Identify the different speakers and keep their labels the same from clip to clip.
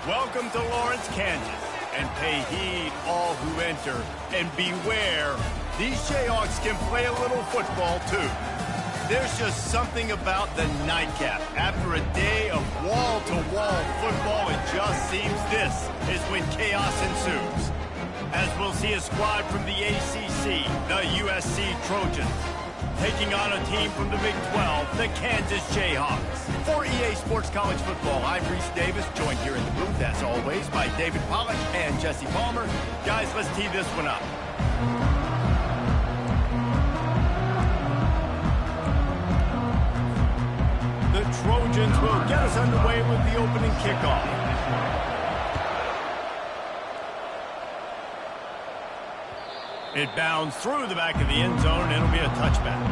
Speaker 1: Welcome to Lawrence, Kansas, and pay heed all who enter, and beware, these Jayhawks can play a little football too. There's just something about the nightcap. After a day of wall-to-wall football, it just seems this is when chaos ensues. As we'll see a squad from the ACC, the USC Trojans, taking on a team from the Big 12, the Kansas Jayhawks. For EA Sports College Football, I'm Reese Davis, joined here in the booth, as always, by David Pollack and Jesse Palmer. Guys, let's tee this one up. The Trojans will get us underway with the opening kickoff. It bounds through the back of the end zone, and it'll be a touchback.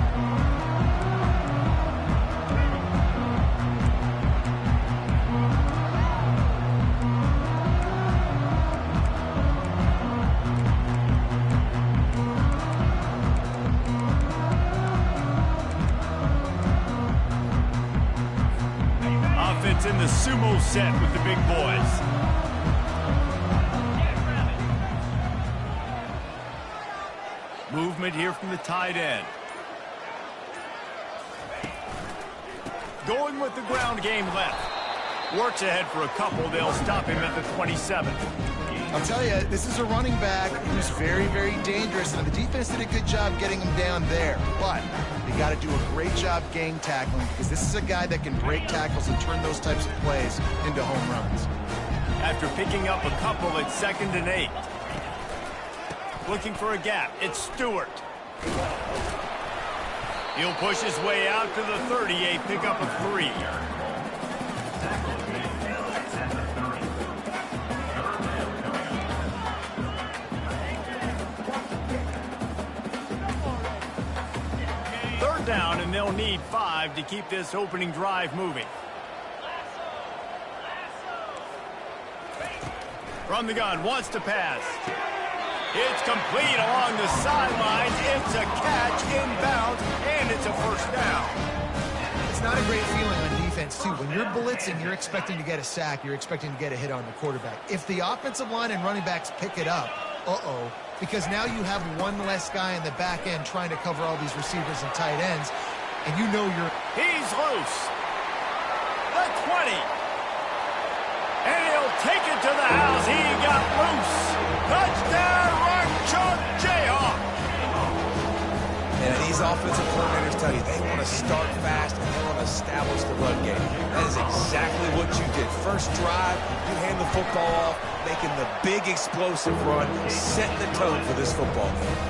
Speaker 1: Offense in the sumo set with the big boys. Movement here from the tight end. Going with the ground game left. Works ahead for a couple. They'll stop him at the 27.
Speaker 2: I'll tell you, this is a running back who's very, very dangerous, and the defense did a good job getting him down there. But you got to do a great job game tackling, because this is a guy that can break tackles and turn those types of plays into home runs.
Speaker 1: After picking up a couple, it's 2nd and 8. Looking for a gap. It's Stewart. He'll push his way out to the 38, pick up a 3. Third down, and they'll need 5 to keep this opening drive moving. From the gun, wants to pass. It's complete along the sidelines. It's a catch inbounds, and it's a first down.
Speaker 2: It's not a great feeling on defense, too. When you're blitzing, you're expecting to get a sack. You're expecting to get a hit on the quarterback. If the offensive line and running backs pick it up, because now you have one less guy in the back end trying to cover all these receivers and tight ends, and you know you're...
Speaker 1: He's loose. The 20. And he'll take it to the house. He got loose. Touchdown, run, chunk, Jayhawk.
Speaker 3: And these offensive coordinators tell you they want to start fast and they want to establish the run game. That is exactly what you did. First drive, you hand the football off, making the big explosive run, setting the tone for this football game.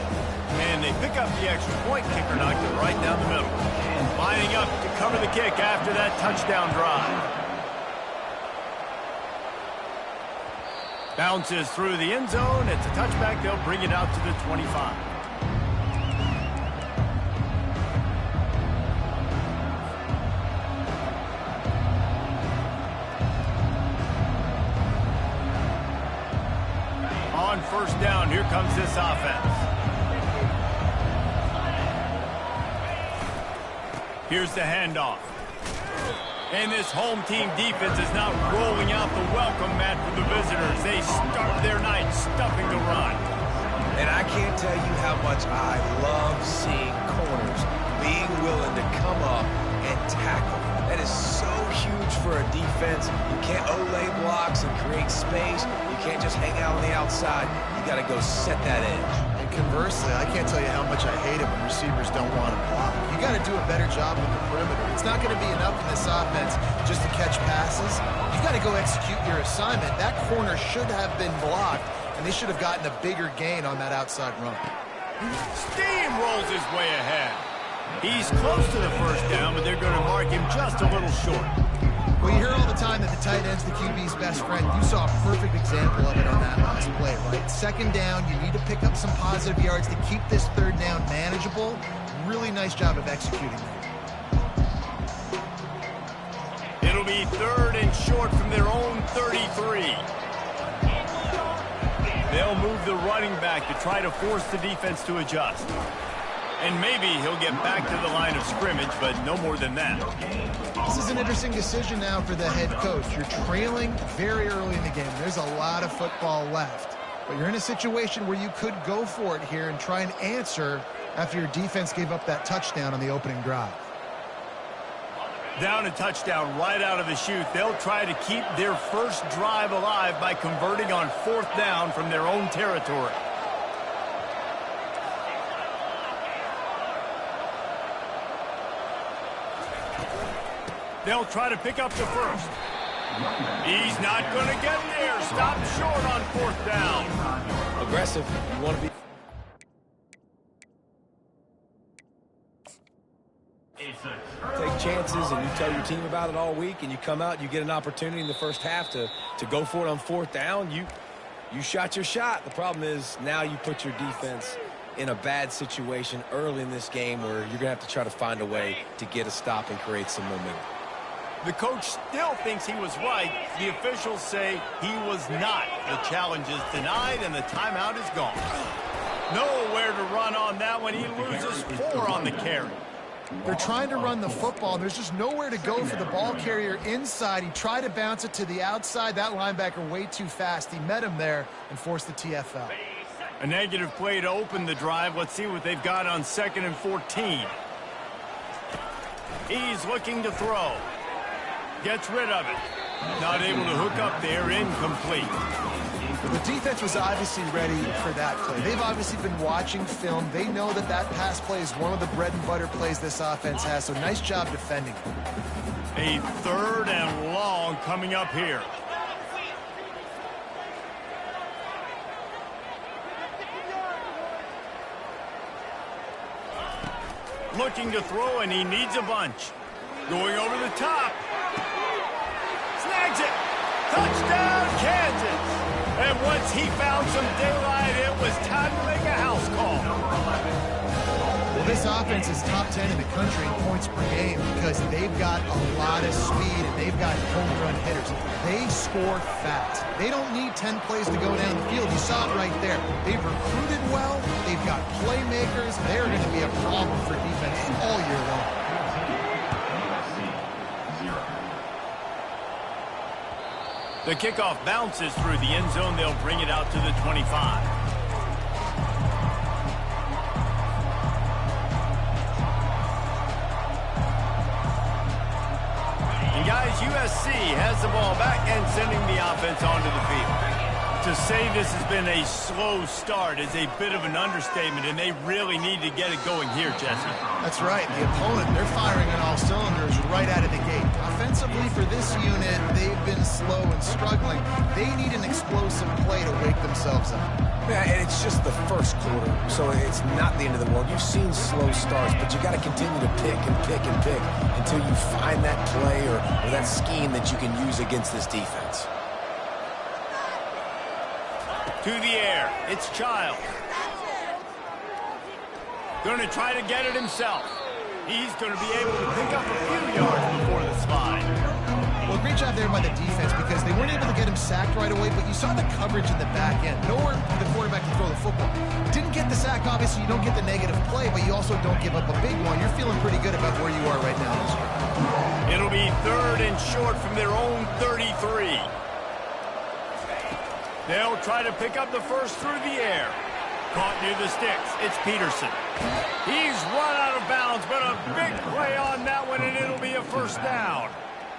Speaker 1: And they pick up the extra point. Kicker knocked it right down the middle. Lining up to cover the kick after that touchdown drive. Bounces through the end zone. It's a touchback. They'll bring it out to the 25. On first down, here comes this offense. Here's the handoff. And this home team defense is now rolling out the welcome mat for the visitors. They start their night stuffing the run.
Speaker 3: And I can't tell you how much I love seeing corners being willing to come up and tackle. That is so huge for a defense. You can't O-lay blocks and create space. You can't just hang out on the outside. You got to go set that edge.
Speaker 2: And conversely, I can't tell you how much I hate it when receivers don't want to block. You got to do a better job with the perimeter. It's not going to be enough in this offense just to catch passes. You got to go execute your assignment. That corner should have been blocked, and they should have gotten a bigger gain on that outside run.
Speaker 1: Steamrolls his way ahead. He's close to the first down, but they're going to mark him just a little short.
Speaker 2: Well, you hear all the time that the tight end's the QB's best friend. You saw a perfect example of it on that last play, right? Second down, you need to pick up some positive yards to keep this third down manageable. Really nice job of executing that.
Speaker 1: It'll be 3rd and short from their own 33. They'll move the running back to try to force the defense to adjust. And maybe he'll get back to the line of scrimmage, but no more than that.
Speaker 2: This is an interesting decision now for the head coach. You're trailing very early in the game. There's a lot of football left. But you're in a situation where you could go for it here and try and answer after your defense gave up that touchdown on the opening drive.
Speaker 1: Down a touchdown right out of the chute. They'll try to keep their first drive alive by converting on 4th down from their own territory. They'll try to pick up the first. He's not going to get there. Stop short on 4th down.
Speaker 3: Aggressive. You want to be... Take chances, and you tell your team about it all week, and you come out, you get an opportunity in the first half to go for it on 4th down. You shot your shot. The problem is now you put your defense in a bad situation early in this game where you're going to have to try to find a way to get a stop and create some momentum.
Speaker 1: The coach still thinks he was right. The officials say he was not. The challenge is denied, and the timeout is gone. Nowhere to run on that one. He loses 4 on the carry.
Speaker 2: They're trying to run the football. There's just nowhere to go for the ball carrier inside. He tried to bounce it to the outside. That linebacker way too fast. He met him there and forced the TFL.
Speaker 1: A negative play to open the drive. Let's see what they've got on 2nd and 14. He's looking to throw. Gets rid of it. Not able to hook up there. Incomplete.
Speaker 2: The defense was obviously ready for that play. They've obviously been watching film. They know that that pass play is one of the bread and butter plays this offense has, so nice job defending.
Speaker 1: A 3rd and long coming up here. Looking to throw, and he needs a bunch. Going over the top. Snags it. Touchdown, Kansas. And once he found some daylight, it was time to make a house call.
Speaker 2: Well, this offense is top 10 in the country in points per game because they've got a lot of speed and they've got home run hitters. They score fast. They don't need 10 plays to go down the field. You saw it right there. They've recruited well. They've got playmakers. They're going to be a problem for defense all year long.
Speaker 1: The kickoff bounces through the end zone. They'll bring it out to the 25. And guys, USC has the ball back and sending the offense onto the field. To say this has been a slow start is a bit of an understatement, and they really need to get it going here, Jesse.
Speaker 2: That's right. The opponent, they're firing on all cylinders right out of the gate. Offensively for this unit, they've been slow and struggling. They need an explosive play to wake themselves up.
Speaker 3: Yeah, and it's just the first quarter, so it's not the end of the world. You've seen slow starts, but you got to continue to pick and pick and pick until you find that play or that scheme that you can use against this defense.
Speaker 1: To the air, it's Child. Going to try to get it himself. He's going to be able to pick up a few yards before the slide.
Speaker 2: Well, great job there by the defense because they weren't able to get him sacked right away, but you saw the coverage in the back end. Nowhere for the quarterback to throw the football. Didn't get the sack, obviously you don't get the negative play, but you also don't give up a big one. You're feeling pretty good about where you are right now.
Speaker 1: It'll be 3rd and short from their own 33. They'll try to pick up the first through the air. Caught near the sticks. It's Peterson. He's run out of bounds, but a big play on that one, and it'll be a 1st down.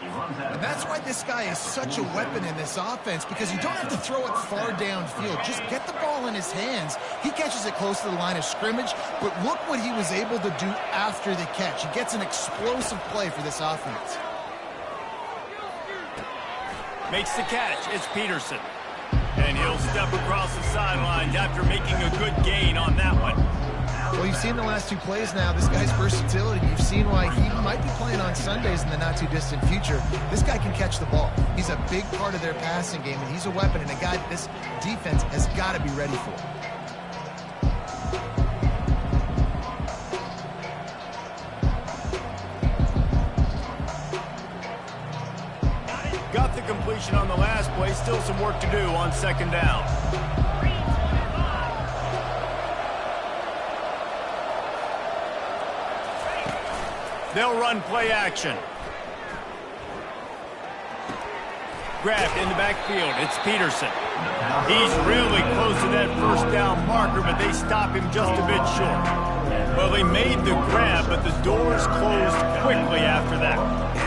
Speaker 2: And that's why this guy is such a weapon in this offense, because you don't have to throw it far downfield. Just get the ball in his hands. He catches it close to the line of scrimmage, but look what he was able to do after the catch. He gets an explosive play for this offense.
Speaker 1: Makes the catch. It's Peterson. And he'll step across the sidelines after making a good gain on that one.
Speaker 2: Well, you've seen the last 2 plays now. This guy's versatility. You've seen why he might be playing on Sundays in the not-too-distant future. This guy can catch the ball. He's a big part of their passing game, and he's a weapon and a guy that this defense has got to be ready for.
Speaker 1: play. Still some work to do on second down. They'll run play action. Grabbed in the backfield. It's Peterson. He's really close to that first down marker, but they stop him just a bit short. Well, they made the grab, but the doors closed quickly after that.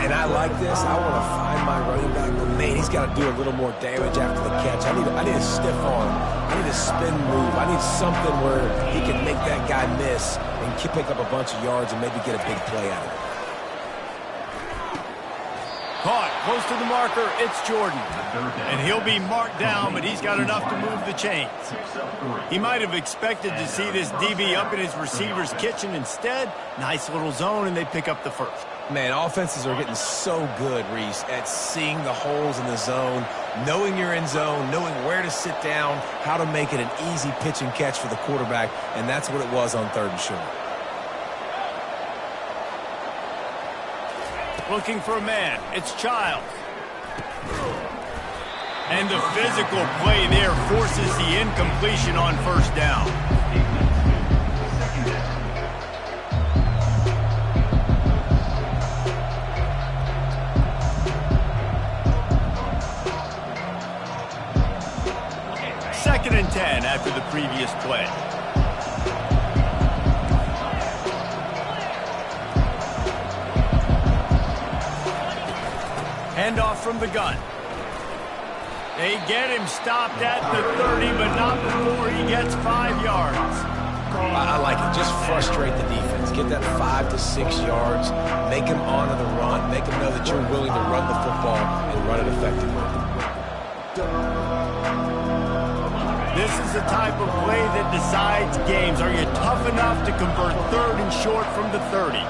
Speaker 3: And I like this. I want to find my running back, but man, he's got to do a little more damage after the catch. I need a stiff arm. I need a spin move. I need something where he can make that guy miss and pick up a bunch of yards and maybe get a big play out of it.
Speaker 1: Caught close to the marker, it's Jordan. And he'll be marked down, but he's got enough to move the chains. He might have expected to see this DB up in his receiver's kitchen. Instead, nice little zone, and they pick up the first.
Speaker 3: Man, offenses are getting so good, Reese, at seeing the holes in the zone, knowing you're in zone, knowing where to sit down, how to make it an easy pitch and catch for the quarterback, and that's what it was on third and short.
Speaker 1: Looking for a man. It's Childs. And the physical play there forces the incompletion on first down. Second and 10 after the previous play. Handoff from the gun. They get him stopped at the 30, but not before he gets 5 yards.
Speaker 3: I like it. Just frustrate the defense. Get that 5 to 6 yards. Make them honor the run. Make them know that you're willing to run the football and run it effectively.
Speaker 1: This is the type of play that decides games. Are you tough enough to convert third and short from the 30?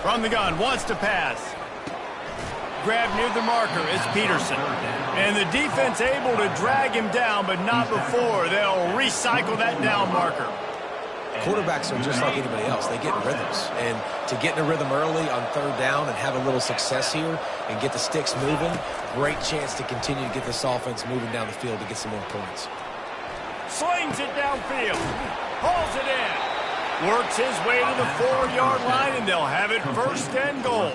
Speaker 1: From the gun, wants to pass. Grab near the marker, it's Peterson. And the defense able to drag him down, but not before. They'll recycle that down marker.
Speaker 3: Quarterbacks are just like anybody else. They get in rhythms. And to get in a rhythm early on third down and have a little success here and get the sticks moving, great chance to continue to get this offense moving down the field to get some more points.
Speaker 1: Slings it downfield. Hauls it in. Works his way to the 4-yard line, and they'll have it first and goal.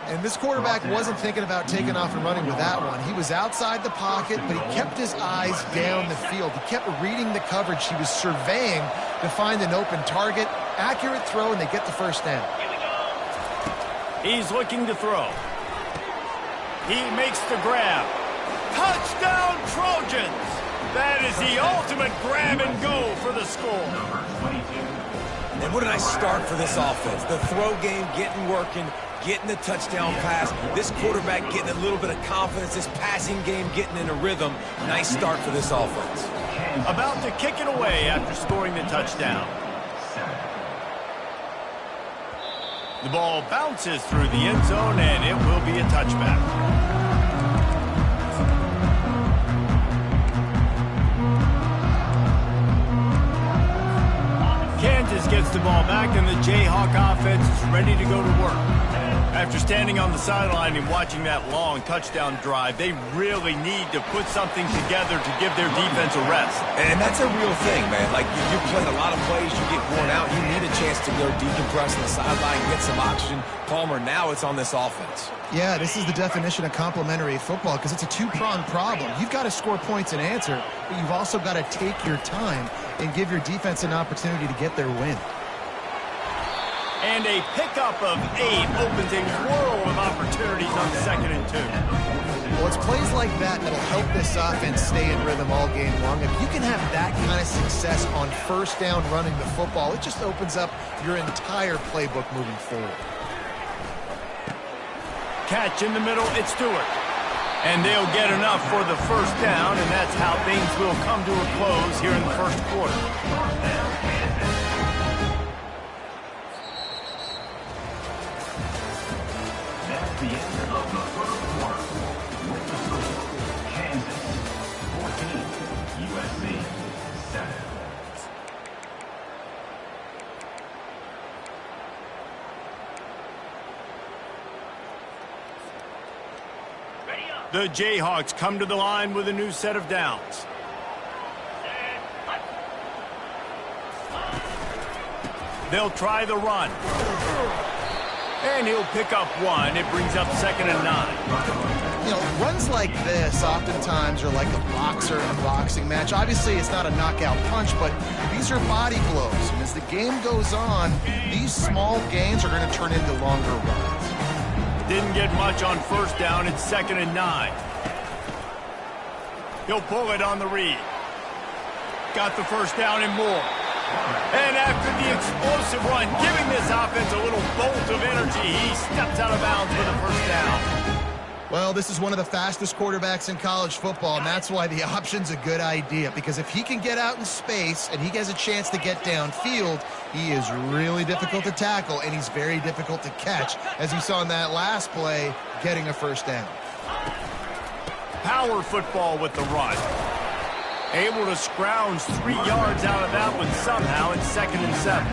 Speaker 2: And this quarterback wasn't thinking about taking off and running with that one. He was outside the pocket, but he kept his eyes down the field. He kept reading the coverage. He was surveying to find an open target. Accurate throw, and they get the first down.
Speaker 1: He's looking to throw. He makes the grab. Touchdown, Trojans! That is the ultimate grab and go for the score.
Speaker 3: And what a nice start for this offense. The throw game getting working, getting the touchdown pass. This quarterback getting a little bit of confidence. This passing game getting in a rhythm. Nice start for this offense.
Speaker 1: About to kick it away after scoring the touchdown. The ball bounces through the end zone, and it will be a touchback. Kansas gets the ball back, and the Jayhawk offense is ready to go to work. After standing on the sideline and watching that long touchdown drive, they really need to put something together to give their defense a rest.
Speaker 3: And that's a real thing, man. Like, you're playing a lot of plays, you get worn out, you need a chance to go decompress on the sideline, get some oxygen. Palmer, now it's on this offense.
Speaker 2: Yeah, this is the definition of complementary football because it's a two-pronged problem. You've got to score points and answer, but you've also got to take your time and give your defense an opportunity to get their win.
Speaker 1: And a pickup of 8 opens a world of opportunities on second and 2.
Speaker 2: Well, it's plays like that that'll help this offense stay in rhythm all game long. If you can have that kind of success on first down running the football, it just opens up your entire playbook moving forward.
Speaker 1: Catch in the middle, it's Stewart. And they'll get enough for the first down, and that's how things will come to a close here in the first quarter.
Speaker 4: That's the end of the first quarter. With the score, Kansas 14, USC 7.
Speaker 1: The Jayhawks come to the line with a new set of downs. They'll try the run. And he'll pick up one. It brings up 2nd and 9.
Speaker 2: You know, runs like this oftentimes are like a boxer in a boxing match. Obviously, it's not a knockout punch, but these are body blows. And as the game goes on, these small gains are going to turn into longer runs.
Speaker 1: Didn't get much on 1st down. It's 2nd and 9. He'll pull it on the read. Got the 1st down and more. And after the explosive run, giving this offense a little bolt of energy, he steps out of bounds for the 1st down.
Speaker 2: Well, this is one of the fastest quarterbacks in college football, and that's why the option's a good idea, because if he can get out in space and he has a chance to get downfield, he is really difficult to tackle, and he's very difficult to catch, as you saw in that last play, getting a 1st down.
Speaker 1: Power football with the run. Able to scrounge 3 yards out of that one somehow in 2nd and 7.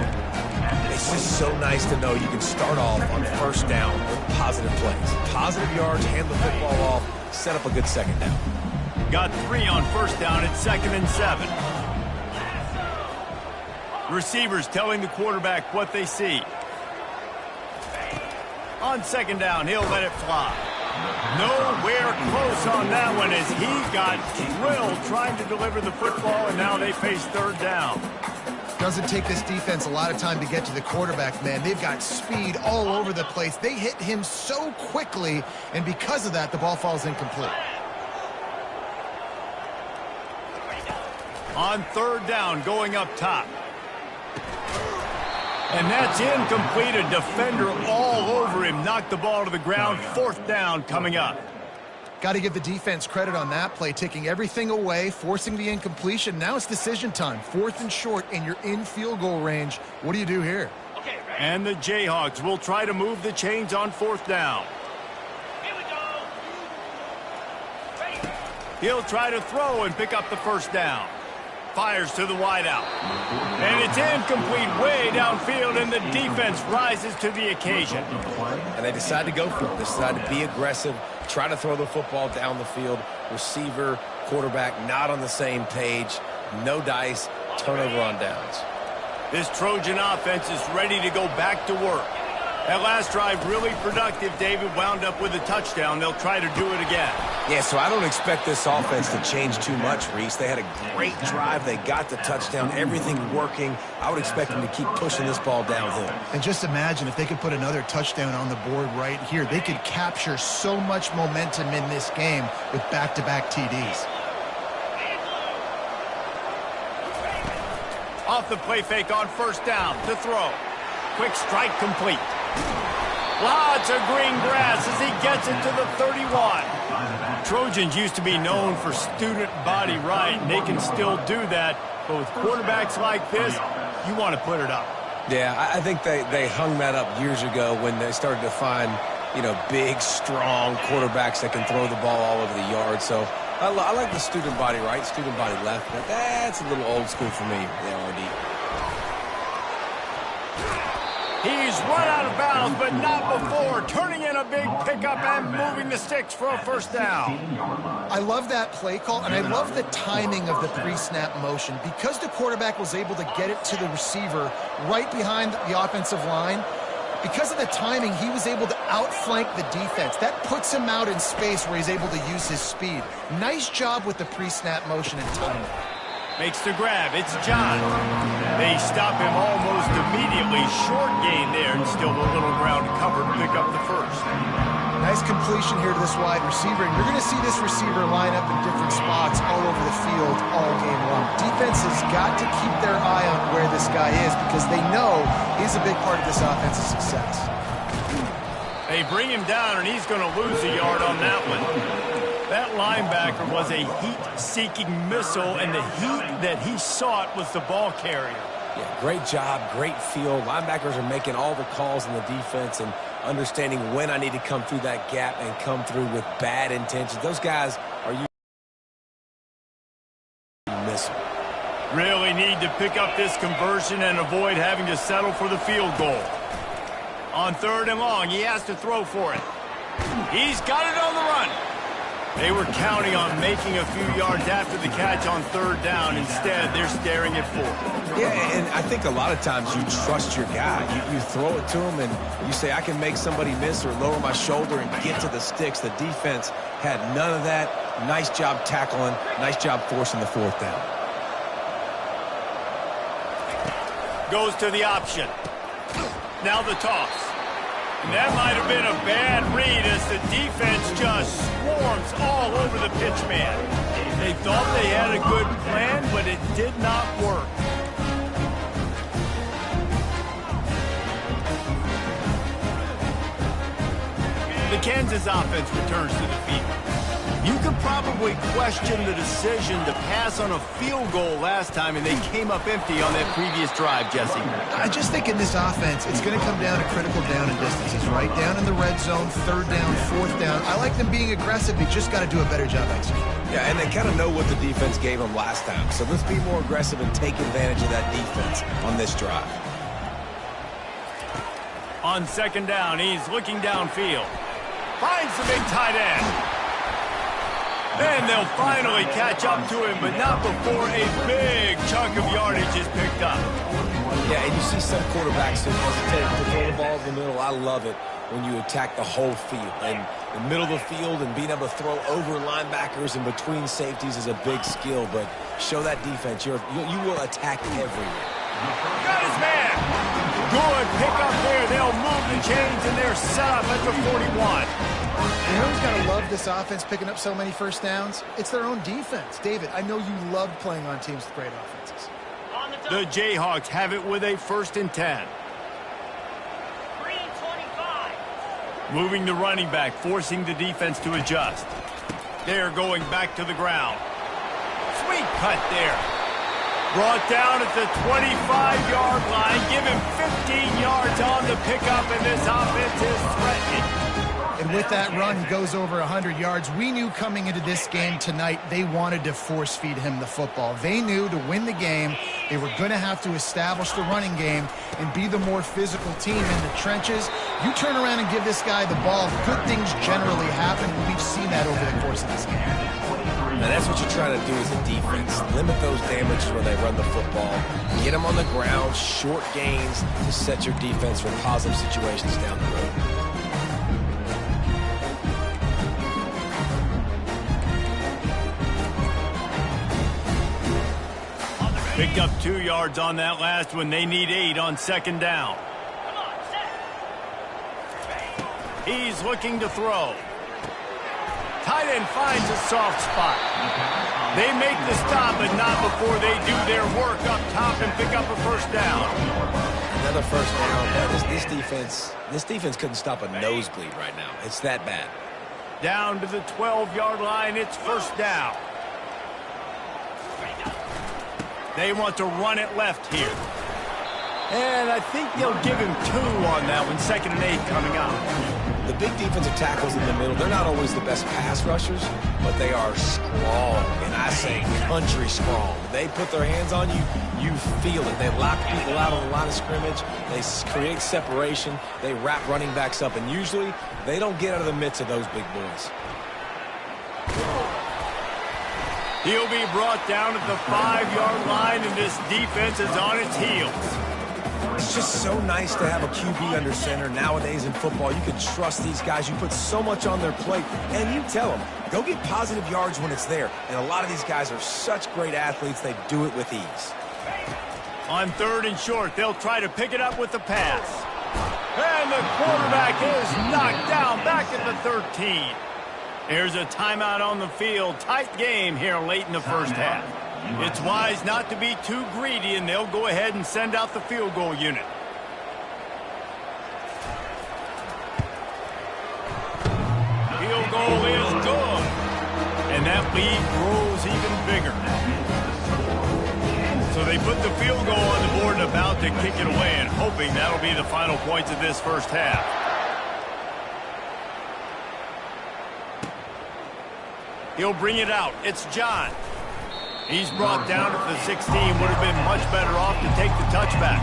Speaker 3: It's just so nice to know you can start off on 1st down with positive plays. Positive yards, hand the football off, set up a good 2nd down.
Speaker 1: Got 3 on 1st down at 2nd and 7. Receivers telling the quarterback what they see. On 2nd down, he'll let it fly. Nowhere close on that one as he got drilled trying to deliver the football, and now they face 3rd down.
Speaker 2: Doesn't take this defense a lot of time to get to the quarterback, man. They've got speed all over the place. They hit him so quickly, and because of that, the ball falls incomplete.
Speaker 1: On 3rd down, going up top. And that's incomplete. A defender all over him. Knocked the ball to the ground. 4th down coming up.
Speaker 2: Got to give the defense credit on that play, taking everything away, forcing the incompletion. Now it's decision time. 4th and short, and you're in field goal range. What do you do here?
Speaker 1: And the Jayhawks will try to move the chains on 4th down. He'll try to throw and pick up the 1st down. Fires to the wideout. And it's incomplete way downfield, and the defense rises to the occasion.
Speaker 3: And they decide to go for it. They decide to be aggressive, try to throw the football down the field. Receiver, quarterback not on the same page. No dice, turnover on downs.
Speaker 1: This Trojan offense is ready to go back to work. That last drive really productive. David wound up with a touchdown. They'll try to do it again.
Speaker 3: Yeah, so I don't expect this offense to change too much, Reese. They had a great drive. They got the touchdown. Everything working. I would expect them to keep pushing this ball downhill.
Speaker 2: And just imagine if they could put another touchdown on the board right here. They could capture so much momentum in this game with back-to-back TDs.
Speaker 1: Off the play fake on 1st down to throw. Quick strike complete. Lots of green grass as he gets it to the 31. Trojans used to be known for student body right, and they can still do that. But with quarterbacks like this, you want to put it up.
Speaker 3: Yeah, I think they hung that up years ago when they started to find, you know, big, strong quarterbacks that can throw the ball all over the yard. So I like the student body right, student body left, but that's a little old school for me, the LRD.
Speaker 1: He's run out of bounds, but not before. Turning in a big pickup and moving the sticks for a 1st down.
Speaker 2: I love that play call, and I love the timing of the pre-snap motion. Because the quarterback was able to get it to the receiver right behind the offensive line, because of the timing, he was able to outflank the defense. That puts him out in space where he's able to use his speed. Nice job with the pre-snap motion and timing.
Speaker 1: Makes the grab. It's John. They stop him almost immediately. Short gain there, and still a little ground covered to pick up the 1st.
Speaker 2: Nice completion here to this wide receiver, and you're going to see this receiver line up in different spots all over the field all game long. Defense has got to keep their eye on where this guy is because they know he's a big part of this offense's success.
Speaker 1: They bring him down, and he's going to lose a yard on that one. That linebacker was a heat-seeking missile, and the heat that he sought was the ball carrier.
Speaker 3: Yeah, great job, great feel. Linebackers are making all the calls in the defense and understanding when I need to come through that gap and come through with bad intentions. Those guys are usually missing.
Speaker 1: Really need to pick up this conversion and avoid having to settle for the field goal. On 3rd and long, he has to throw for it. He's got it on the run. They were counting on making a few yards after the catch on third down. Instead, they're staring at fourth.
Speaker 3: Yeah, and I think a lot of times you trust your guy. You throw it to him, and you say, I can make somebody miss or lower my shoulder and get to the sticks. The defense had none of that. Nice job tackling. Nice job forcing the fourth down.
Speaker 1: Goes to the option. Now the toss. And that might have been a bad read as the defense just swarms all over the pitch man. They thought they had a good plan, but it did not work. The Kansas offense returns to the field. You could probably question the decision to pass on a field goal last time, and they came up empty on that previous drive, Jesse.
Speaker 2: I just think in this offense, it's going to come down to critical down and distances, right? Down in the red zone, third down, fourth down. I like them being aggressive. They just got to do a better job executing.
Speaker 3: Yeah, and they kind of know what the defense gave them last time. So let's be more aggressive and take advantage of that defense on this drive.
Speaker 1: On second down, he's looking downfield. Finds the big tight end. And they'll finally catch up to him, but not before a big chunk of yardage is picked up.
Speaker 3: Yeah, and you see some quarterbacks who hesitate to throw the ball in the middle. I love it when you attack the whole field. And the middle of the field and being able to throw over linebackers and between safeties is a big skill, but show that defense. You will attack everywhere.
Speaker 1: Got his man. Good pick up there. They'll move the chains, and they're set up at the 41.
Speaker 2: You know who's got to love this offense picking up so many first downs? It's their own defense. David, I know you love playing on teams with great offenses.
Speaker 1: The Jayhawks have it with a 1st and 10.
Speaker 5: 3-25.
Speaker 1: Moving the running back, forcing the defense to adjust. They're going back to the ground. Sweet cut there. Brought down at the 25-yard line. Give him 15 yards on the pickup, and this offense is threatening.
Speaker 2: And with that run, he goes over 100 yards. We knew coming into this game tonight, they wanted to force feed him the football. They knew to win the game, they were going to have to establish the running game and be the more physical team in the trenches. You turn around and give this guy the ball, good things generally happen, and we've seen that over the course of this game.
Speaker 3: Now that's what you're trying to do as a defense. Limit those damages when they run the football. Get them on the ground, short gains to set your defense for positive situations down the road.
Speaker 1: Picked up 2 yards on that last one. They need 8 on second down.
Speaker 5: Come on, set.
Speaker 1: He's looking to throw. Tight end finds a soft spot. They make the stop, but not before they do their work up top and pick up a first down.
Speaker 3: Another first down. This defense couldn't stop a nosebleed right now. It's that bad.
Speaker 1: Down to the 12-yard line, it's first down. They want to run it left here. And I think they'll give him 2 on that one. 2nd and 8 coming up.
Speaker 3: The big defensive tackles in the middle, they're not always the best pass rushers, but they are strong, and I say country strong. They put their hands on you, you feel it. They lock people out on the line of scrimmage. They create separation. They wrap running backs up, and usually they don't get out of the midst of those big boys.
Speaker 1: He'll be brought down at the 5-yard line, and this defense is on its heels.
Speaker 3: It's just so nice to have a QB under center. Nowadays in football, you can trust these guys. You put so much on their plate, and you tell them, go get positive yards when it's there. And a lot of these guys are such great athletes, they do it with ease.
Speaker 1: On 3rd and short, they'll try to pick it up with the pass. And the quarterback is knocked down back at the 13. There's a timeout on the field. Tight game here late in the first half. It's wise not to be too greedy, and they'll go ahead and send out the field goal unit. Field goal is good. And that lead grows even bigger. So they put the field goal on the board and about to kick it away, and hoping that'll be the final points of this first half. He'll bring it out. It's John. He's brought down at the 16. Would have been much better off to take the touchback.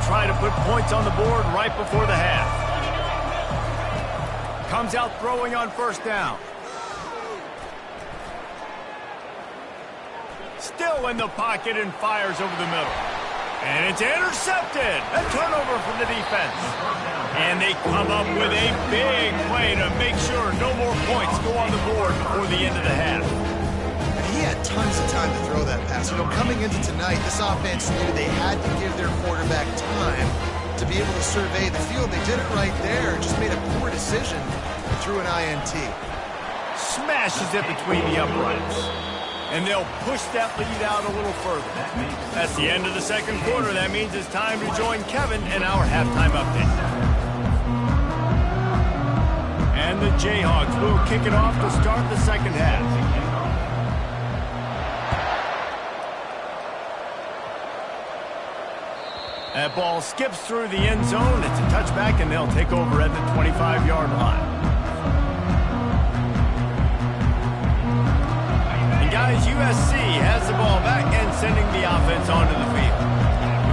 Speaker 1: try to put points on the board right before the half. Comes out throwing on first down. Still in the pocket and fires over the middle. And it's intercepted. A turnover from the defense. And they come up with a big play to make sure no more points go on the board before the end of the half.
Speaker 2: He had tons of time to throw that pass. You know, coming into tonight, this offense knew they had to give their quarterback time to be able to survey the field. They did it right there. Just made a poor decision and threw an INT.
Speaker 1: Smashes it between the uprights. And they'll push that lead out a little further. That's the end of the second quarter. That means it's time to join Kevin in our halftime update. And the Jayhawks will kick it off to start the second half. That ball skips through the end zone. It's a touchback, and they'll take over at the 25-yard line. Guys, USC has the ball back and sending the offense onto the field.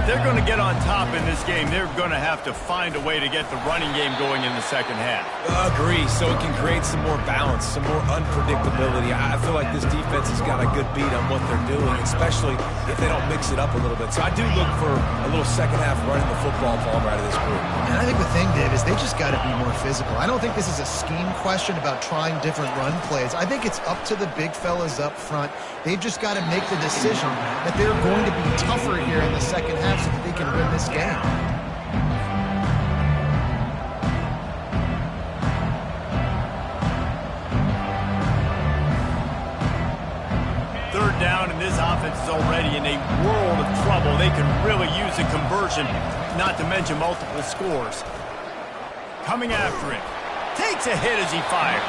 Speaker 1: If they're going to get on top in this game, they're going to have to find a way to get the running game going in the second half.
Speaker 3: Agree, so it can create some more balance, some more unpredictability. I feel like this defense has got a good beat on what they're doing, especially if they don't mix it up a little bit. So I do look for a little second half running the football ball out of this group.
Speaker 2: And I think the thing, Dave, is they just got to be more physical. I don't think this is a scheme question about trying different run plays. I think it's up to the big fellas up front. They've just got to make the decision that they're going to be tougher here in the second half so that they can win this game.
Speaker 1: Third down, and this offense is already in a world of trouble. They can really use a conversion, not to mention multiple scores. Coming after it. Takes a hit as he fires.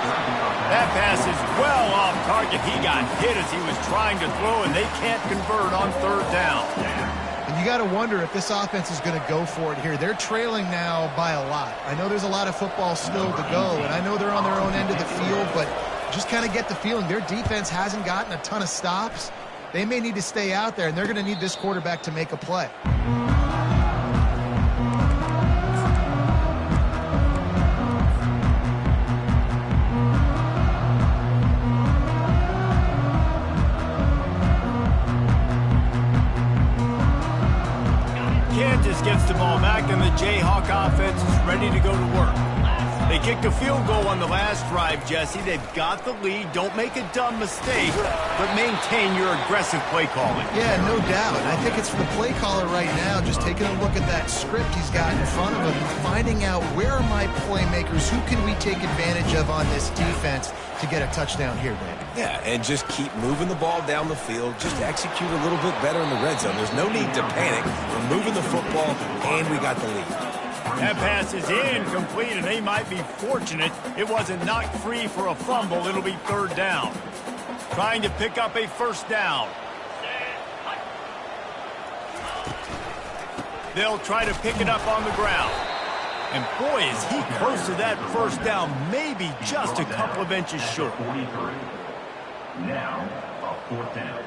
Speaker 1: That pass is well off target. He got hit as he was trying to throw, and they can't convert on third down.
Speaker 2: And you got to wonder if this offense is going to go for it here. They're trailing now by a lot. I know there's a lot of football still to go, and I know they're on their own end of the field, but just kind of get the feeling their defense hasn't gotten a ton of stops. They may need to stay out there, and they're going to need this quarterback to make a play.
Speaker 1: Gets the ball back, and the Jayhawk offense is ready to go to work. They kicked a field goal on the last drive, Jesse. They've got the lead. Don't make a dumb mistake, but maintain your aggressive play calling.
Speaker 2: Yeah, no doubt. I think it's for the play caller right now, just taking a look at that script he's got in front of him and finding out where are my playmakers, who can we take advantage of on this defense to get a touchdown here, Dave.
Speaker 3: Yeah, and just keep moving the ball down the field. Just execute a little bit better in the red zone. There's no need to panic. We're moving the football, and we got the lead.
Speaker 1: That pass is incomplete, and they might be fortunate it wasn't knocked free for a fumble. It'll be third down. Trying to pick up a first down. They'll try to pick it up on the ground. And boy, is he close to that first down, maybe just a couple of inches short.
Speaker 4: Now, a fourth down.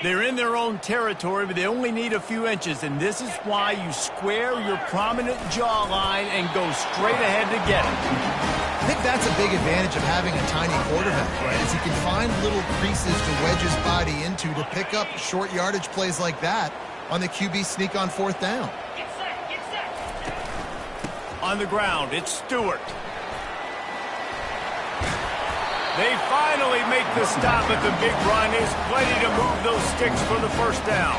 Speaker 1: They're in their own territory, but they only need a few inches, and this is why you square your prominent jawline and go straight ahead to get it.
Speaker 2: I think that's a big advantage of having a tiny quarterback, right? Is he can find little creases to wedge his body into to pick up short yardage plays like that on the QB sneak on fourth down.
Speaker 5: Get set, get set.
Speaker 1: On the ground, it's Stewart. They finally make the stop, but the big run is plenty to move those sticks for the first down.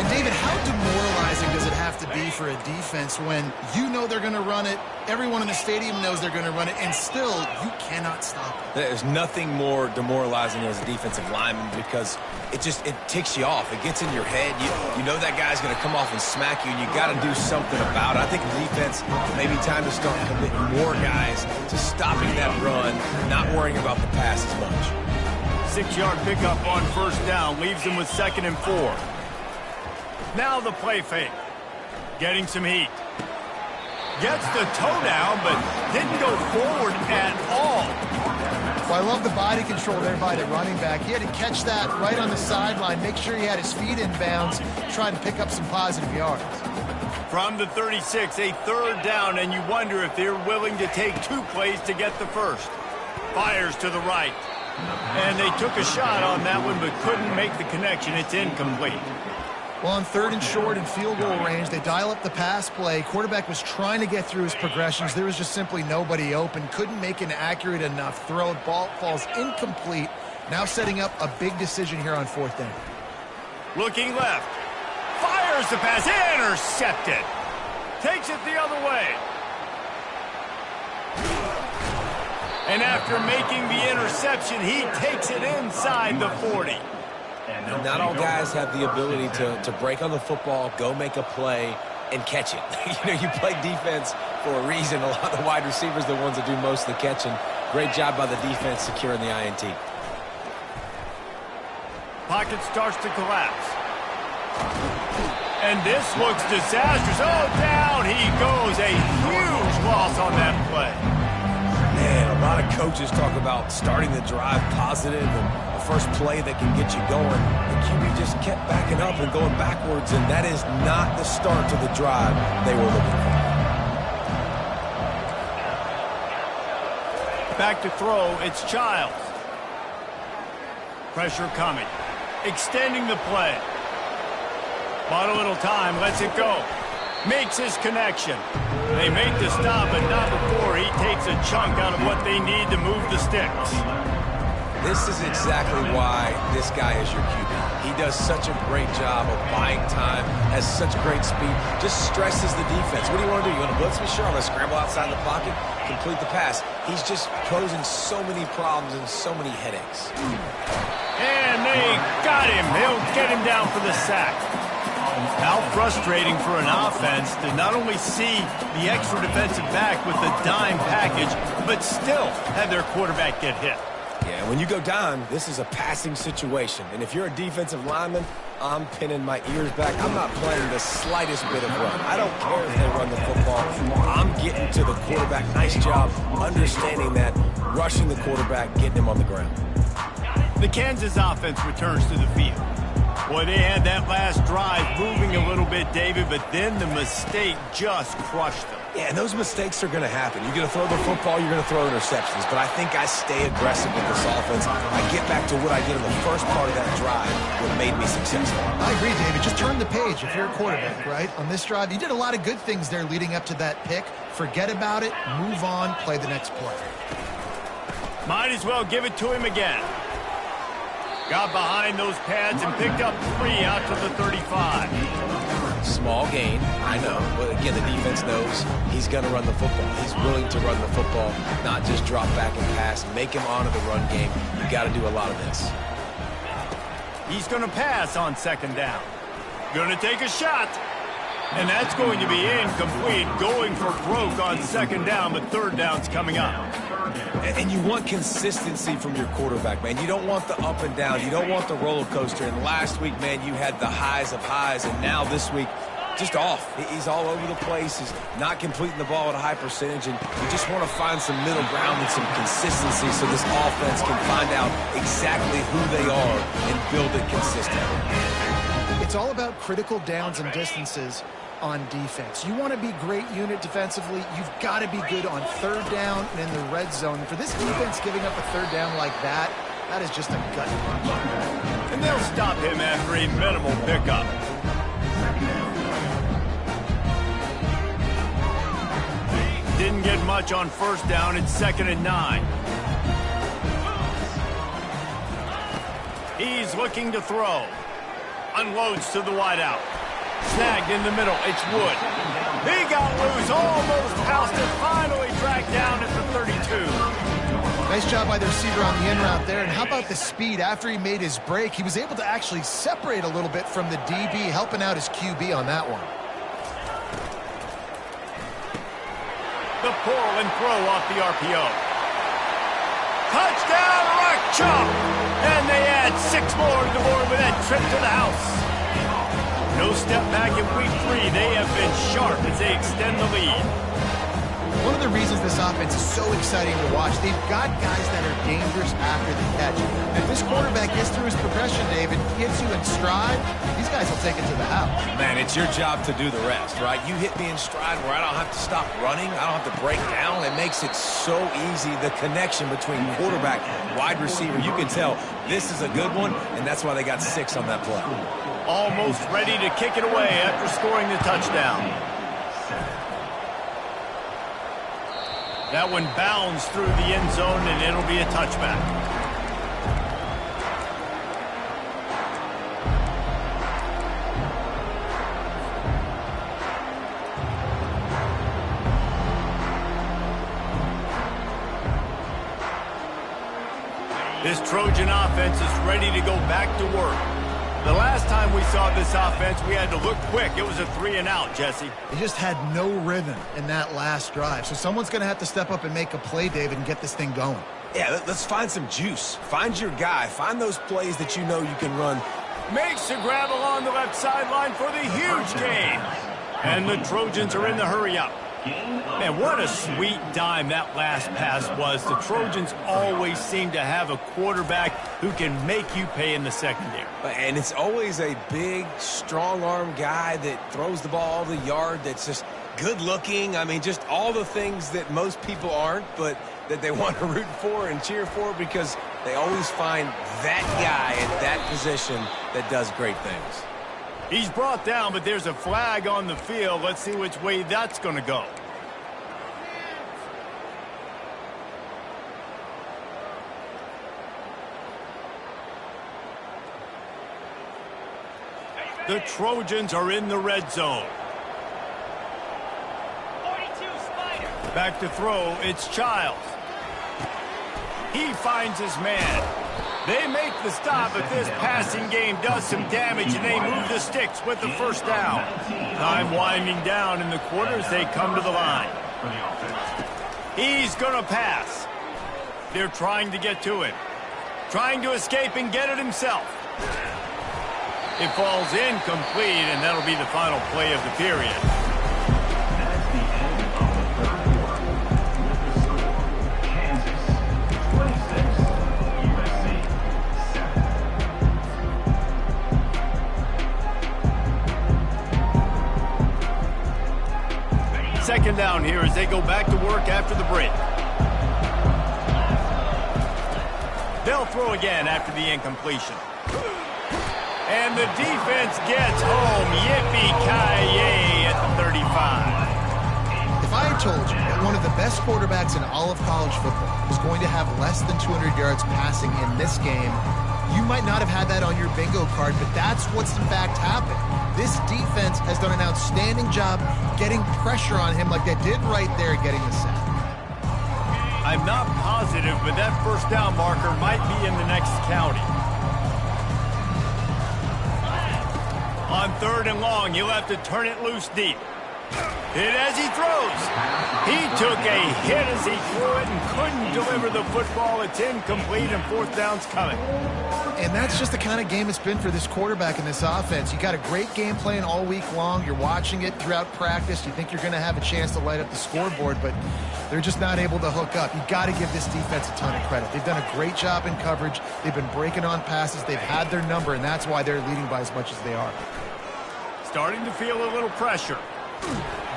Speaker 2: And David, how demoralizing does it have to be for a defense when you know they're going to run it, everyone in the stadium knows they're going to run it, and still you cannot stop it?
Speaker 3: There's nothing more demoralizing as a defensive lineman because it ticks you off. It gets in your head. You know that guy's going to come off and smack you, and you got to do something about it. I think the defense maybe time to start committing more guys to stopping that run, not worrying about the pass as much.
Speaker 1: 6-yard pickup on first down leaves them with 2nd and 4. Now the play fake. Getting some heat. Gets the toe down, but didn't go forward at all.
Speaker 2: Well, I love the body control there by the running back. He had to catch that right on the sideline, make sure he had his feet in bounds, try and pick up some positive yards.
Speaker 1: From the 36, a third down, and you wonder if they're willing to take 2 plays to get the first. Fires to the right. And they took a shot on that one, but couldn't make the connection. It's incomplete.
Speaker 2: Well, on 3rd and short and field goal range, they dial up the pass play. Quarterback was trying to get through his progressions. There was just simply nobody open. Couldn't make an accurate enough throw. Ball falls incomplete. Now setting up a big decision here on 4th down.
Speaker 1: Looking left. Fires the pass. Intercepted. Takes it the other way. And after making the interception, he takes it inside the 40.
Speaker 3: Not all guys have the ability to break on the football, go make a play, and catch it. You play defense for a reason. A lot of the wide receivers are the ones that do most of the catching. Great job by the defense securing the INT.
Speaker 1: Pocket starts to collapse. And this looks disastrous. Oh, down he goes. A huge loss on that play.
Speaker 3: Man, a lot of coaches talk about starting the drive positive and the first play that can get you going. The QB just kept backing up and going backwards, and that is not the start to the drive they were looking for.
Speaker 1: Back to throw, it's Childs. Pressure coming. Extending the play. Bought a little time, lets it go. Makes his connection. They make the stop, but not before he takes a chunk out of what they need to move the sticks.
Speaker 3: This is exactly why this guy is your QB. He does such a great job of buying time, has such great speed, just stresses the defense. What do you want to do? You want to blitz me? Sure, I'm going to scramble outside the pocket, complete the pass. He's just posing so many problems and so many headaches.
Speaker 1: And they got him. They'll get him down for the sack. How frustrating for an offense to not only see the extra defensive back with the dime package, but still have their quarterback get hit.
Speaker 3: Yeah, when you go dime, this is a passing situation. And if you're a defensive lineman, I'm pinning my ears back. I'm not playing the slightest bit of run. I don't care if they run the football. I'm getting to the quarterback. Nice job understanding that, rushing the quarterback, getting him on the ground.
Speaker 1: The Kansas offense returns to the field. Boy, they had that last drive moving a little bit, David, but then the mistake just crushed them.
Speaker 3: Yeah, and those mistakes are going to happen. You're going to throw the football, you're going to throw interceptions. But I think I stay aggressive with this offense. I get back to what I did in the first part of that drive, what made me successful.
Speaker 2: I agree, David. Just turn the page if you're a quarterback, right? On this drive, you did a lot of good things there leading up to that pick. Forget about it, move on, play the next play.
Speaker 1: Might as well give it to him again. Got behind those pads and picked up 3 out to the 35.
Speaker 3: Small gain, I know. But again, the defense knows he's going to run the football. He's willing to run the football, not just drop back and pass. Make him honor the run game. You got to do a lot of this.
Speaker 1: He's going to pass on 2nd down. Going to take a shot. And that's going to be incomplete. Going for broke on 2nd down, but 3rd down's coming up.
Speaker 3: And you want consistency from your quarterback, man. You don't want the up and down. You don't want the roller coaster. And last week, man, you had the highs of highs. And now this week, just off. He's all over the place. He's not completing the ball at a high percentage. And you just want to find some middle ground and some consistency so this offense can find out exactly who they are and build it consistently.
Speaker 2: It's all about critical downs and distances on defense. You want to be great unit defensively, you've got to be good on 3rd down and in the red zone. And for this defense giving up a 3rd down like that, that is just a gut punch.
Speaker 1: And they'll stop him after a minimal pickup. Didn't get much on 1st down. It's 2nd and 9. He's looking to throw. Unloads to the wideout. Snagged in the middle. It's Wood. He got loose. Almost housed it. Finally tracked down at the 32.
Speaker 2: Nice job by the receiver on the in route there. And how about the speed? After he made his break, he was able to actually separate a little bit from the DB, helping out his QB on that one.
Speaker 1: The pull and throw off the RPO. Touchdown, Rock Chop! And they add 6 more to the board with that trip to the house. No step back in week 3. They have been sharp as they extend the lead.
Speaker 2: one of the reasons this offense is so exciting to watch, they've got guys that are dangerous after the catch. If this quarterback gets through his progression, David, gets you in stride, these guys will take it to the house.
Speaker 3: Man, it's your job to do the rest, right? You hit me in stride where I don't have to stop running. I don't have to break down. It makes it so easy, the connection between quarterback and wide receiver. You can tell this is a good one, and that's why they got 6 on that play.
Speaker 1: Almost ready to kick it away after scoring the touchdown. That one bounds through the end zone, and it'll be a touchback. This Trojan offense is ready to go back to work. The last time we saw this offense, we had to look quick. It was a 3-and-out, Jesse.
Speaker 2: They just had no rhythm in that last drive. So someone's going to have to step up and make a play, David, and get this thing going.
Speaker 3: Yeah, let's find some juice. Find your guy. Find those plays that you know you can run.
Speaker 1: Makes the grab along the left sideline for the huge gain. And the Trojans are in the hurry-up. Man, what a sweet dime that last pass was. The Trojans always seem to have a quarterback who can make you pay in the secondary.
Speaker 3: And it's always a big, strong-arm guy that throws the ball all the yard, that's just good-looking. I mean, just all the things that most people aren't, but that they want to root for and cheer for, because they always find that guy at that position that does great things.
Speaker 1: He's brought down, but there's a flag on the field. Let's see which way that's going to go. The Trojans are in the red zone.
Speaker 5: 42 Spider.
Speaker 1: Back to throw, it's Childs. He finds his man. They make the stop, but this passing game does some damage, and they move the sticks with the first down. Time winding down in the quarter as they come to the line. He's going to pass. They're trying to get to it. Trying to escape and get it himself. It falls incomplete, and that'll be the final play of the period.
Speaker 4: That's the end of the third quarter. Kansas 26, USC 7.
Speaker 1: Second down here as they go back to work after the break. They'll throw again after the incompletion. And the defense gets home. Yippee-ki-yay at the 35.
Speaker 2: If I had told you that one of the best quarterbacks in all of college football was going to have less than 200 yards passing in this game, you might not have had that on your bingo card, but that's what's in fact happened. This defense has done an outstanding job getting pressure on him like they did right there, getting the sack.
Speaker 1: I'm not positive, but that first down marker might be in the next county. On 3rd and long, you'll have to turn it loose deep. Hit as he throws. He took a hit as he threw it and couldn't deliver the football. It's incomplete, and 4th down's coming.
Speaker 2: And that's just the kind of game it's been for this quarterback in this offense. You got a great game plan all week long. You're watching it throughout practice. You think you're going to have a chance to light up the scoreboard, but they're just not able to hook up. You got to give this defense a ton of credit. They've done a great job in coverage. They've been breaking on passes. They've had their number, and that's why they're leading by as much as they are.
Speaker 1: Starting to feel a little pressure.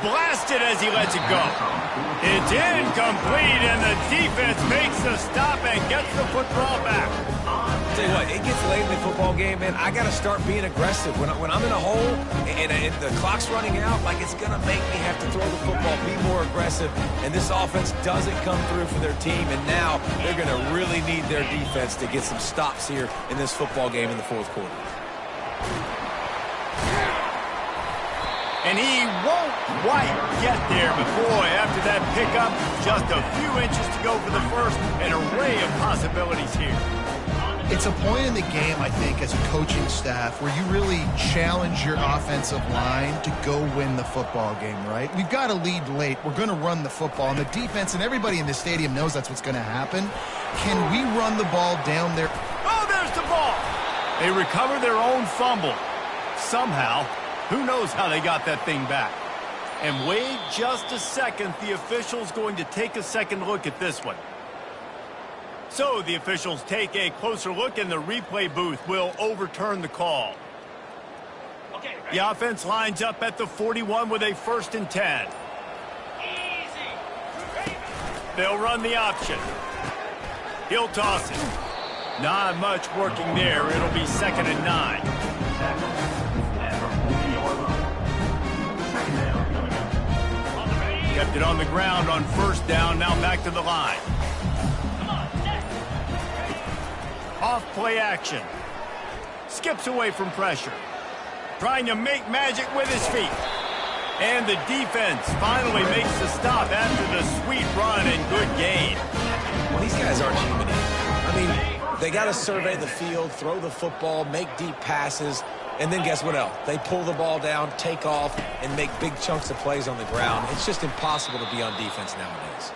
Speaker 1: Blasted as he lets it go. It's incomplete, and the defense makes the stop and gets the football back.
Speaker 3: Tell you what, it gets late in the football game, man. I got to start being aggressive. When I'm in a hole and the clock's running out, like, it's going to make me have to throw the football, be more aggressive. And this offense doesn't come through for their team, and now they're going to really need their defense to get some stops here in this football game in the 4th quarter.
Speaker 1: And he won't quite get there, but boy, after that pickup, just a few inches to go for the first, an array of possibilities here.
Speaker 2: It's a point in the game, I think, as a coaching staff where you really challenge your offensive line to go win the football game, right? We've got to lead late. We're going to run the football, and the defense and everybody in the stadium knows that's what's going to happen. Can we run the ball down there?
Speaker 1: Oh, there's the ball. They recover their own fumble. Somehow. Who knows how they got that thing back? And wait just a second. The official's going to take a second look at this one. So the officials take a closer look, and the replay booth will overturn the call.
Speaker 5: Okay, ready?
Speaker 1: The offense lines up at the 41 with a 1st and 10.
Speaker 5: Easy. Ready?
Speaker 1: They'll run the option. He'll toss it. Not much working there. It'll be 2nd and 9.
Speaker 5: On the ready?
Speaker 1: Kept it on the ground on 1st down. Now back to the line.
Speaker 5: Come on, set.
Speaker 1: Off play action. Skips away from pressure. Trying to make magic with his feet. And the defense finally makes the stop after the sweet run and good gain.
Speaker 3: Well, these guys aren't human. I mean, they got to survey the field, throw the football, make deep passes, and then guess what else? They pull the ball down, take off, and make big chunks of plays on the ground. It's just impossible to be on defense nowadays.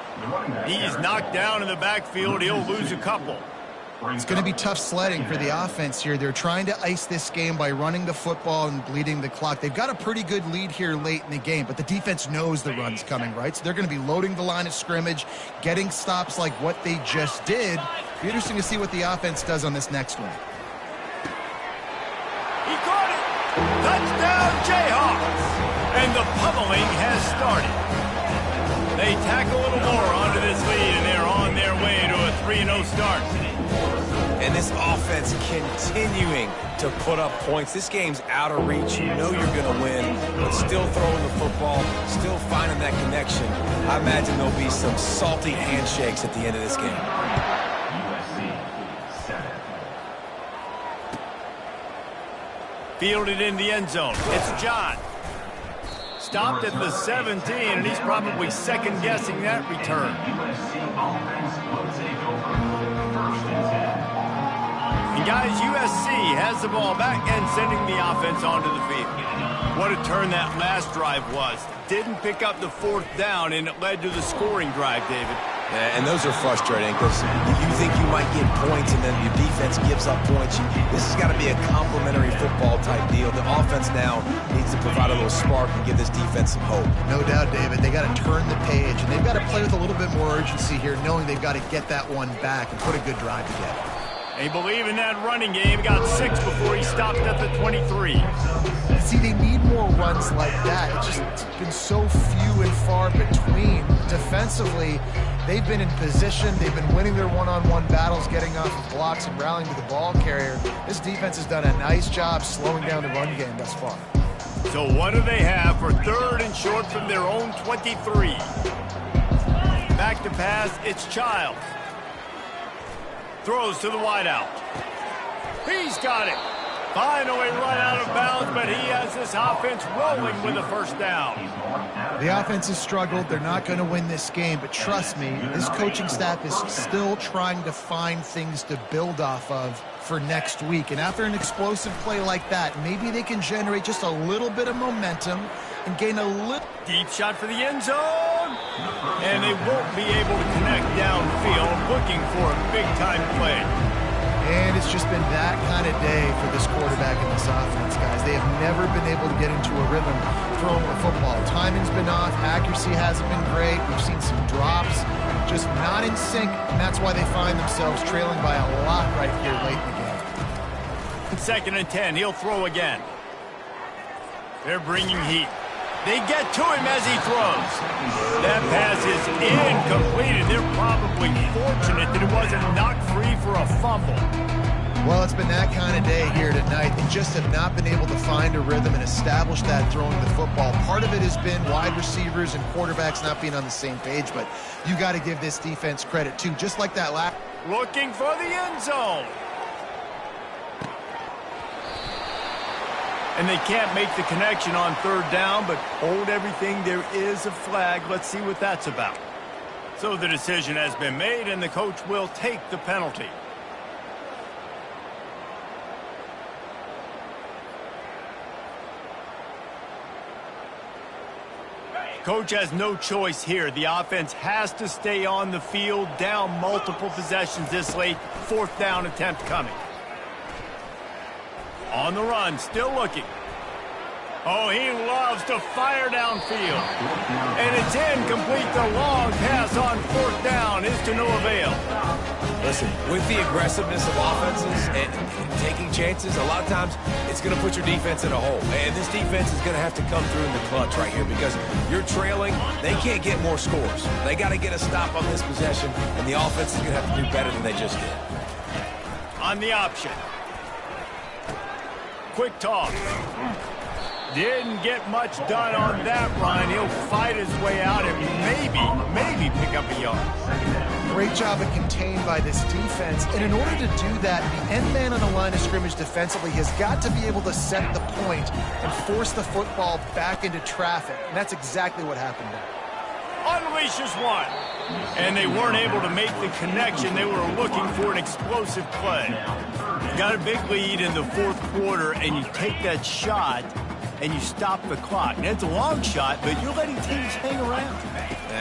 Speaker 1: He's knocked down in the backfield. He'll lose a couple.
Speaker 2: It's going to be tough sledding for the offense here. They're trying to ice this game by running the football and bleeding the clock. They've got a pretty good lead here late in the game, but the defense knows the run's coming, right? So they're going to be loading the line of scrimmage, getting stops like what they just did. It'll be interesting to see what the offense does on this next one.
Speaker 1: He caught it. Touchdown, Jayhawks. And the pummeling has started. They tack a little more onto this lead, and they're on their way to a 3-0 start.
Speaker 3: And this offense continuing to put up points. This game's out of reach. You know you're going to win, but still throwing the football, still finding that connection. I imagine there'll be some salty handshakes at the end of this game.
Speaker 1: Fielded in the end zone. It's John. Stopped at the 17, and he's probably second-guessing that return. And guys, USC has the ball back and sending the offense onto the field. What a turn that last drive was. Didn't pick up the 4th down, and it led to the scoring drive, David.
Speaker 3: Yeah, and those are frustrating because you think you might get points and then your defense gives up points. This has got to be a complementary football type deal. The offense now needs to provide a little spark and give this defense some hope.
Speaker 2: No doubt, David. They got to turn the page, and they've got to play with a little bit more urgency here, knowing they've got to get that one back and put a good drive together.
Speaker 1: They believe in that running game. Got 6 before he stopped at the 23.
Speaker 2: See, they need more runs like that. It's just been so few and far between. Defensively, they've been in position. They've been winning their one-on-one battles, getting off of blocks and rallying to the ball carrier. This defense has done a nice job slowing down the run game thus far.
Speaker 1: So what do they have for 3rd and short from their own 23? Back to pass, it's Childs. Throws to the wideout. He's got it. Finally run out of bounds, but he has this offense rolling with a 1st down.
Speaker 2: The offense has struggled. They're not going to win this game, but trust me, this coaching staff is still trying to find things to build off of for next week. And after an explosive play like that, maybe they can generate just a little bit of momentum and gain a little...
Speaker 1: Deep shot for the end zone. And they won't be able to connect downfield, looking for a big-time play.
Speaker 2: And it's just been that kind of day for this quarterback and this offense, guys. They have never been able to get into a rhythm throwing the football. Timing's been off. Accuracy hasn't been great. We've seen some drops, just not in sync, and that's why they find themselves trailing by a lot right here late in the game.
Speaker 1: 2nd and 10. He'll throw again. They're bringing heat. They get to him as he throws. That pass is incomplete, and they're probably fortunate that it wasn't knocked free for a fumble.
Speaker 2: Well, it's been that kind of day here tonight. They just have not been able to find a rhythm and establish that throwing the football. Part of it has been wide receivers and quarterbacks not being on the same page, but you got to give this defense credit, too. Just like that last...
Speaker 1: Looking for the end zone. And they can't make the connection on 3rd down, but hold everything. There is a flag. Let's see what that's about. So the decision has been made, and the coach will take the penalty. Coach has no choice here. The offense has to stay on the field, down multiple possessions this late. 4th down attempt coming. On the run, still looking. Oh, he loves to fire downfield. And it's incomplete. The long pass on 4th down is to no avail.
Speaker 3: Listen, with the aggressiveness of offenses and taking chances, a lot of times it's going to put your defense in a hole. And this defense is going to have to come through in the clutch right here because you're trailing. They can't get more scores. They got to get a stop on this possession, and the offense is going to have to do better than they just did.
Speaker 1: On the option. Quick toss. Didn't get much done on that run. He'll fight his way out and maybe pick up a yard.
Speaker 2: Great job of contained by this defense. And in order to do that, the end man on the line of scrimmage defensively has got to be able to set the point and force the football back into traffic. And that's exactly what happened there.
Speaker 1: Unleashes one. And they weren't able to make the connection. They were looking for an explosive play. Got a big lead in the 4th quarter, and you take that shot and you stop the clock. And it's a long shot, but you're letting teams hang around.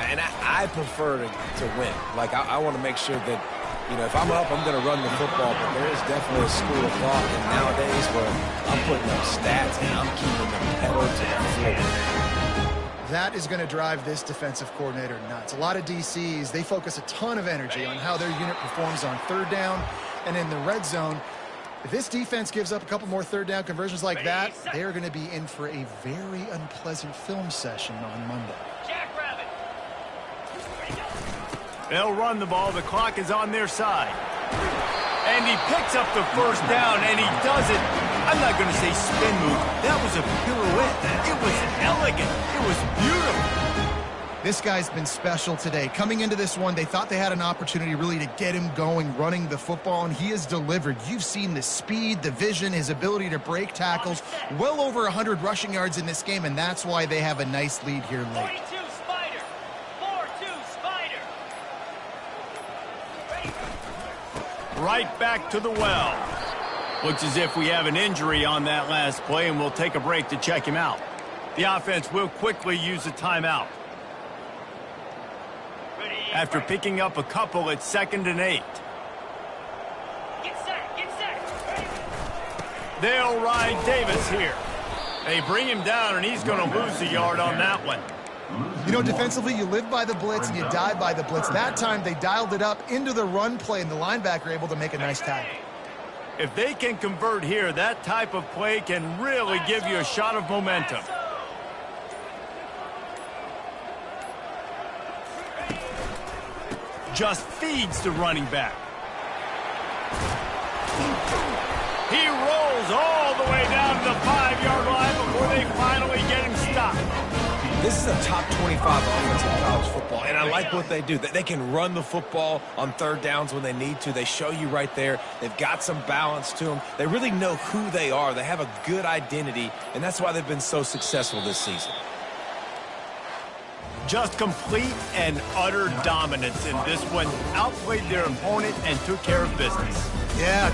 Speaker 3: And I prefer to win. Like, I want to make sure that, you know, if I'm up, I'm going to run the football. But there is definitely a school of thought nowadays where I'm putting up stats and I'm keeping the pedal to the floor.
Speaker 2: That is going to drive this defensive coordinator nuts. A lot of DCs, they focus a ton of energy on how their unit performs on 3rd down and in the red zone. If this defense gives up a couple more 3rd down conversions like that, they are going to be in for a very unpleasant film session on Monday.
Speaker 5: Jackrabbit.
Speaker 1: They'll run the ball. The clock is on their side. And he picks up the 1st down, and he does it. I'm not going to say spin move. That was a pirouette. It was elegant. It was beautiful.
Speaker 2: This guy's been special today. Coming into this one, they thought they had an opportunity really to get him going, running the football, and he has delivered. You've seen the speed, the vision, his ability to break tackles. Well over 100 rushing yards in this game, and that's why they have a nice lead here late.
Speaker 5: 42 Spider. 4-2 Spider.
Speaker 1: Right back to the well. Looks as if we have an injury on that last play, and we'll take a break to check him out. The offense will quickly use a timeout. After picking up a couple at 2nd and 8.
Speaker 5: Get set. Get set.
Speaker 1: They'll ride Davis here. They bring him down, and he's going to lose a yard on that one.
Speaker 2: You know, defensively, you live by the blitz and you die by the blitz. That time, they dialed it up into the run play, and the linebacker able to make a nice tackle.
Speaker 1: If they can convert here, that type of play can really give you a shot of momentum. Just feeds the running back. He rolls all the way down to the 5-yard line before they finally get him stopped.
Speaker 3: This is a top 25 offense in college football, and I like what they do. They can run the football on 3rd downs when they need to. They show you right there. They've got some balance to them. They really know who they are. They have a good identity, and that's why they've been so successful this season.
Speaker 1: Just complete and utter dominance in this one. Outplayed their opponent and took care of business.
Speaker 2: Yeah,